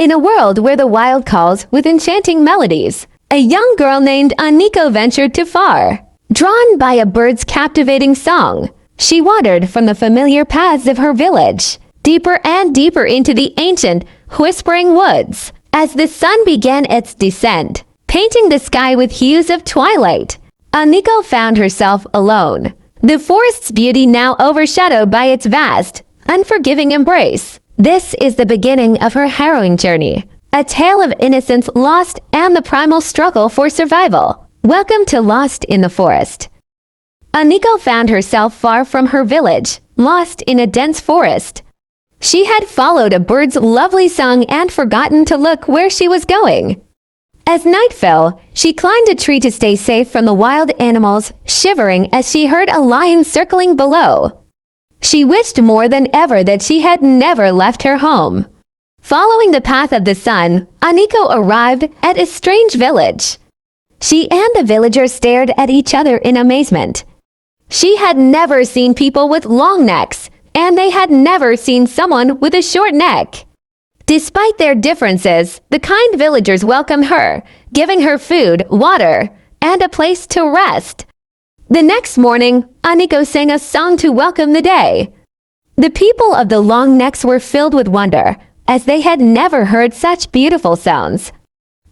In a world where the wild calls with enchanting melodies, a young girl named Anniko ventured too far. Drawn by a bird's captivating song, she wandered from the familiar paths of her village, deeper and deeper into the ancient, whispering woods. As the sun began its descent, painting the sky with hues of twilight, Anniko found herself alone. The forest's beauty now overshadowed by its vast, unforgiving embrace. This is the beginning of her harrowing journey, a tale of innocence lost and the primal struggle for survival. Welcome to Lost in the Forest. Anniko found herself far from her village, lost in a dense forest. She had followed a bird's lovely song and forgotten to look where she was going. As night fell, she climbed a tree to stay safe from the wild animals, shivering as she heard a lion circling below. She wished more than ever that she had never left her home. Following the path of the sun, Anniko arrived at a strange village. She and the villagers stared at each other in amazement. She had never seen people with long necks, and they had never seen someone with a short neck. Despite their differences, the kind villagers welcomed her, giving her food, water, and a place to rest. The next morning, Anniko sang a song to welcome the day. The people of the long necks were filled with wonder, as they had never heard such beautiful sounds.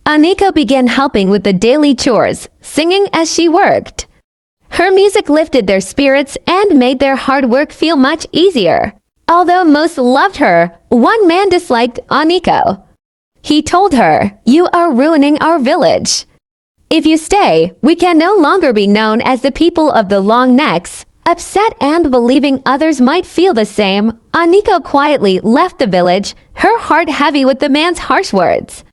Anniko began helping with the daily chores, singing as she worked. Her music lifted their spirits and made their hard work feel much easier. Although most loved her, one man disliked Anniko. He told her, "You are ruining our village. If you stay, we can no longer be known as the people of the long necks." Upset and believing others might feel the same, Anniko quietly left the village, her heart heavy with the man's harsh words.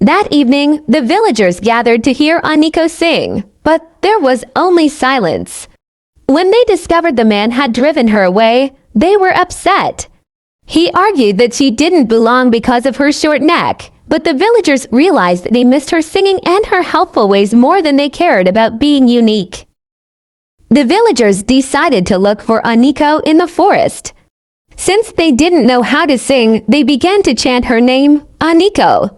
That evening, the villagers gathered to hear Anniko sing, but there was only silence. When they discovered the man had driven her away, they were upset. He argued that she didn't belong because of her short neck, but the villagers realized they missed her singing and her helpful ways more than they cared about being unique. The villagers decided to look for Anniko in the forest. Since they didn't know how to sing, they began to chant her name, Anniko.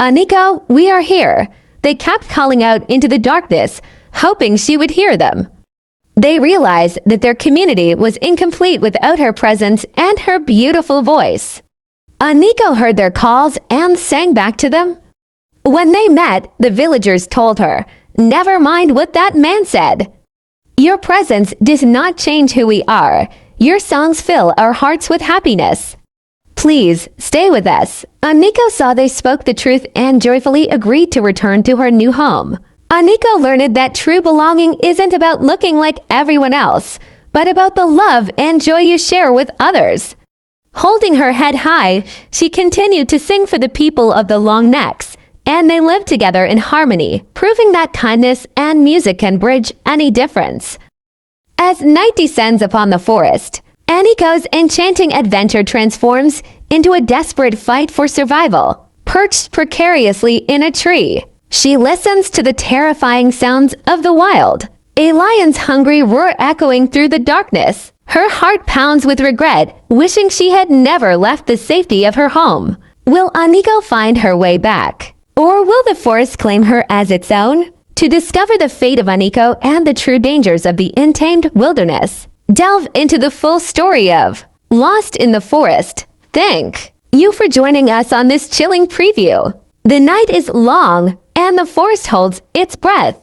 "Anniko, we are here." They kept calling out into the darkness, hoping she would hear them. They realized that their community was incomplete without her presence and her beautiful voice. Anniko heard their calls and sang back to them. When they met, the villagers told her, "Never mind what that man said. Your presence does not change who we are. Your songs fill our hearts with happiness. Please, stay with us." Anniko saw they spoke the truth and joyfully agreed to return to her new home. Anniko learned that true belonging isn't about looking like everyone else, but about the love and joy you share with others. Holding her head high, she continued to sing for the people of the long necks, and they lived together in harmony, proving that kindness and music can bridge any difference. As night descends upon the forest, Anniko's enchanting adventure transforms into a desperate fight for survival. Perched precariously in a tree, she listens to the terrifying sounds of the wild. A lion's hungry roar echoing through the darkness. Her heart pounds with regret, wishing she had never left the safety of her home. Will Anniko find her way back? Or will the forest claim her as its own? To discover the fate of Anniko and the true dangers of the untamed wilderness, delve into the full story of Lost in the Forest. Thank you for joining us on this chilling preview. The night is long, and the forest holds its breath.